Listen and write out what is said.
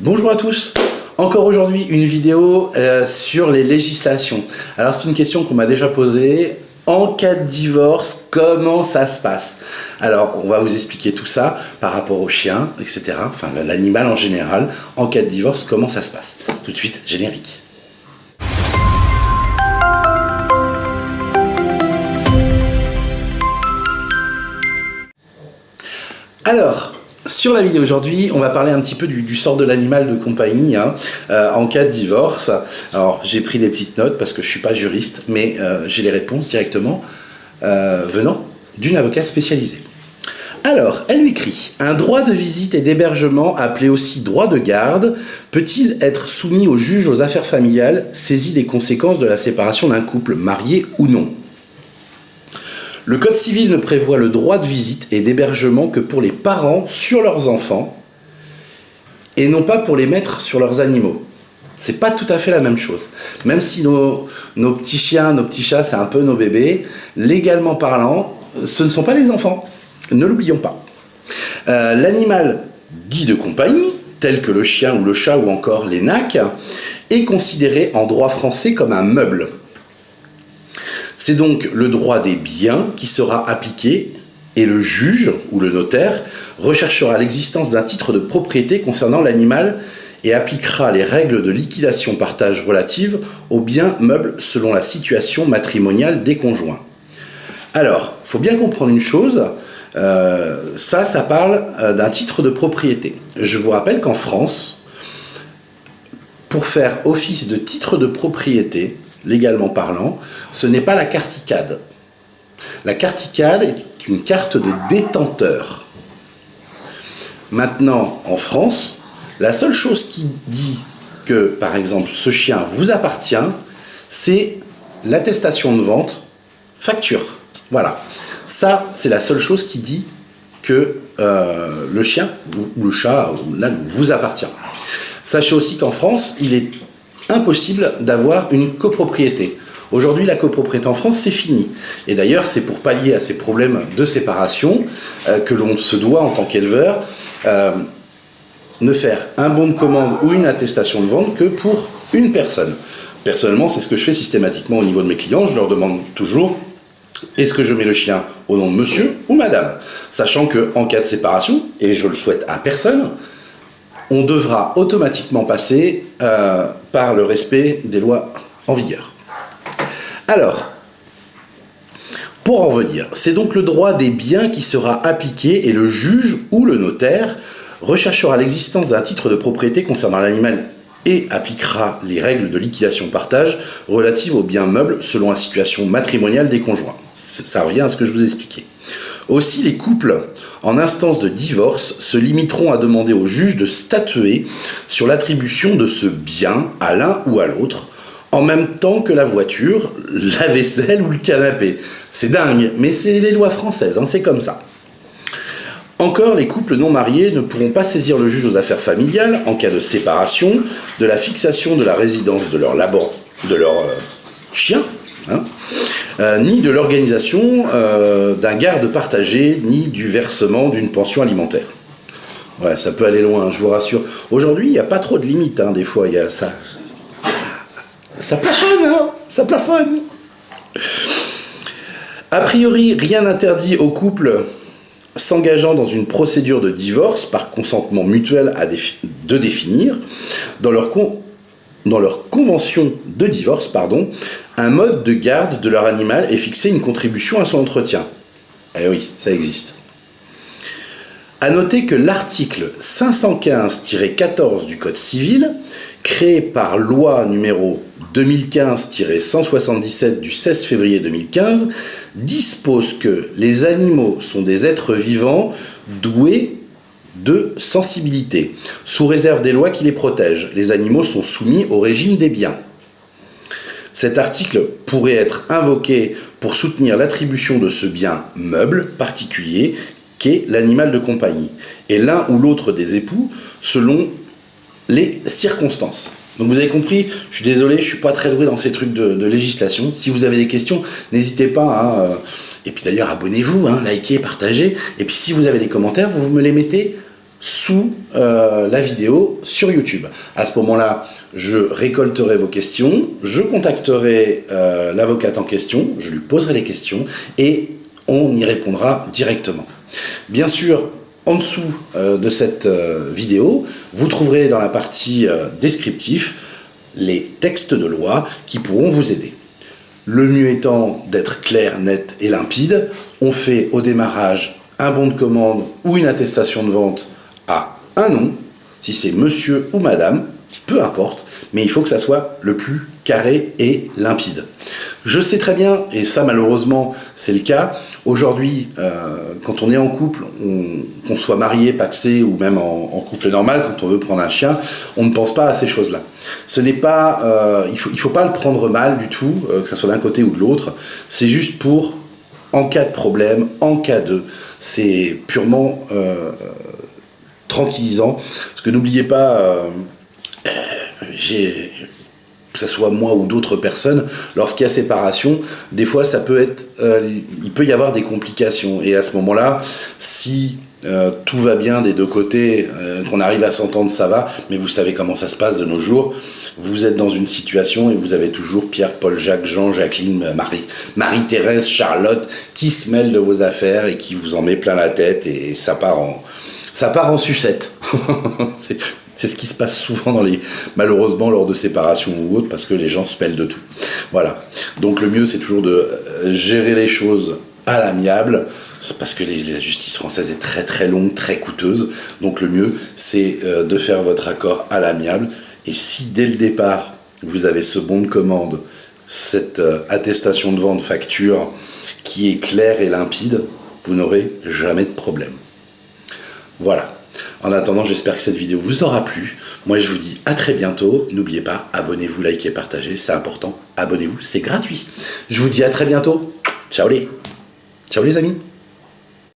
Bonjour à tous. Encore aujourd'hui une vidéo sur les législations. Alors c'est une question qu'on m'a déjà posée. En cas de divorce, comment ça se passe? Alors on va vous expliquer tout ça par rapport au chien, etc. Enfin l'animal en général. En cas de divorce, comment ça se passe? Tout de suite, générique. Alors, sur la vidéo aujourd'hui, on va parler un petit peu du sort de l'animal de compagnie en cas de divorce. Alors, j'ai pris des petites notes parce que je ne suis pas juriste, mais j'ai les réponses directement venant d'une avocate spécialisée. Alors, elle m'écrit « Un droit de visite et d'hébergement, appelé aussi droit de garde, peut-il être soumis au juge aux affaires familiales, saisi des conséquences de la séparation d'un couple marié ou non ?» Le Code civil ne prévoit le droit de visite et d'hébergement que pour les parents sur leurs enfants et non pas pour les maîtres sur leurs animaux. C'est pas tout à fait la même chose. Même si nos petits chiens, nos petits chats, c'est un peu nos bébés, légalement parlant, ce ne sont pas les enfants. Ne l'oublions pas. L'animal dit de compagnie, tel que le chien ou le chat ou encore l'énac, est considéré en droit français comme un meuble. C'est donc le droit des biens qui sera appliqué et le juge ou le notaire recherchera l'existence d'un titre de propriété concernant l'animal et appliquera les règles de liquidation-partage relatives aux biens meubles selon la situation matrimoniale des conjoints. Alors, il faut bien comprendre une chose, ça parle d'un titre de propriété. Je vous rappelle qu'en France, pour faire office de titre de propriété, légalement parlant, ce n'est pas la carte ICAD. La carte ICAD est une carte de détenteur. Maintenant, en France, la seule chose qui dit que, par exemple, ce chien vous appartient, c'est l'attestation de vente facture. Voilà. Ça, c'est la seule chose qui dit que le chien ou le chat vous appartient. Sachez aussi qu'en France, il est impossible d'avoir une copropriété. Aujourd'hui, la copropriété en France, c'est fini. Et d'ailleurs, c'est pour pallier à ces problèmes de séparation que l'on se doit, en tant qu'éleveur, ne faire un bon de commande ou une attestation de vente que pour une personne. Personnellement, c'est ce que je fais systématiquement au niveau de mes clients. Je leur demande toujours, est-ce que je mets le chien au nom de monsieur ou madame? Sachant qu'en cas de séparation, et je le souhaite à personne, on devra automatiquement passer par le respect des lois en vigueur. Alors, pour en revenir, c'est donc le droit des biens qui sera appliqué et le juge ou le notaire recherchera l'existence d'un titre de propriété concernant l'animal et appliquera les règles de liquidation-partage relatives aux biens meubles selon la situation matrimoniale des conjoints. Ça revient à ce que je vous ai expliqué. Aussi, les couples en instance de divorce se limiteront à demander au juge de statuer sur l'attribution de ce bien à l'un ou à l'autre, en même temps que la voiture, la vaisselle ou le canapé. C'est dingue, mais c'est les lois françaises, c'est comme ça. Encore, les couples non mariés ne pourront pas saisir le juge aux affaires familiales en cas de séparation, de la fixation de la résidence de leur chien, ni de l'organisation d'un garde partagé, ni du versement d'une pension alimentaire. Ouais, ça peut aller loin, je vous rassure. Aujourd'hui, il n'y a pas trop de limites, des fois, il y a ça. Ça plafonne, ça plafonne. A priori, rien n'interdit aux couples s'engageant dans une procédure de divorce par consentement mutuel de définir, dans leur convention de divorce, un mode de garde de leur animal et fixer une contribution à son entretien. Eh oui, ça existe. A noter que l'article 515-14 du Code civil, créé par loi numéro 2015-177 du 16 février 2015, dispose que les animaux sont des êtres vivants doués de sensibilité. Sous réserve des lois qui les protègent, les animaux sont soumis au régime des biens. Cet article pourrait être invoqué pour soutenir l'attribution de ce bien meuble particulier qu'est l'animal de compagnie, et l'un ou l'autre des époux selon les circonstances. Donc vous avez compris, je suis désolé, je ne suis pas très doué dans ces trucs de législation. Si vous avez des questions, n'hésitez pas. Et puis d'ailleurs, abonnez-vous, likez, partagez. Et puis si vous avez des commentaires, vous me les mettez sous la vidéo sur YouTube. À ce moment-là, je récolterai vos questions, je contacterai l'avocate en question, je lui poserai les questions et on y répondra directement. Bien sûr, en dessous de cette vidéo, vous trouverez dans la partie descriptif les textes de loi qui pourront vous aider. Le mieux étant d'être clair, net et limpide. On fait au démarrage un bon de commande ou une attestation de vente à un nom, si c'est monsieur ou madame, peu importe, mais il faut que ça soit le plus carré et limpide. Je sais très bien, et ça malheureusement c'est le cas, aujourd'hui quand on est en couple, qu'on soit marié, pacsé ou même en couple normal, quand on veut prendre un chien, on ne pense pas à ces choses-là. Ce n'est pas, il faut pas le prendre mal du tout, que ce soit d'un côté ou de l'autre, c'est juste pour, en cas de problème, en cas de, c'est purement tranquillisant, parce que n'oubliez pas, que ce soit moi ou d'autres personnes, lorsqu'il y a séparation, des fois ça peut être, il peut y avoir des complications. Et à ce moment-là, si tout va bien des deux côtés, qu'on arrive à s'entendre, ça va, mais vous savez comment ça se passe de nos jours. Vous êtes dans une situation et vous avez toujours Pierre, Paul, Jacques, Jean, Jacqueline, Marie-Thérèse, Charlotte, qui se mêlent de vos affaires et qui vous en met plein la tête et ça part en sucette. C'est ce qui se passe souvent malheureusement lors de séparations ou autres, parce que les gens se mêlent de tout. Voilà. Donc le mieux, c'est toujours de gérer les choses à l'amiable, parce que la justice française est très très longue, très coûteuse. Donc le mieux, c'est de faire votre accord à l'amiable. Et si dès le départ, vous avez ce bon de commande, cette attestation de vente facture qui est claire et limpide, vous n'aurez jamais de problème. Voilà. En attendant, j'espère que cette vidéo vous aura plu. Moi, je vous dis à très bientôt. N'oubliez pas, abonnez-vous, likez, partagez, c'est important. Abonnez-vous, c'est gratuit. Je vous dis à très bientôt. Ciao les amis.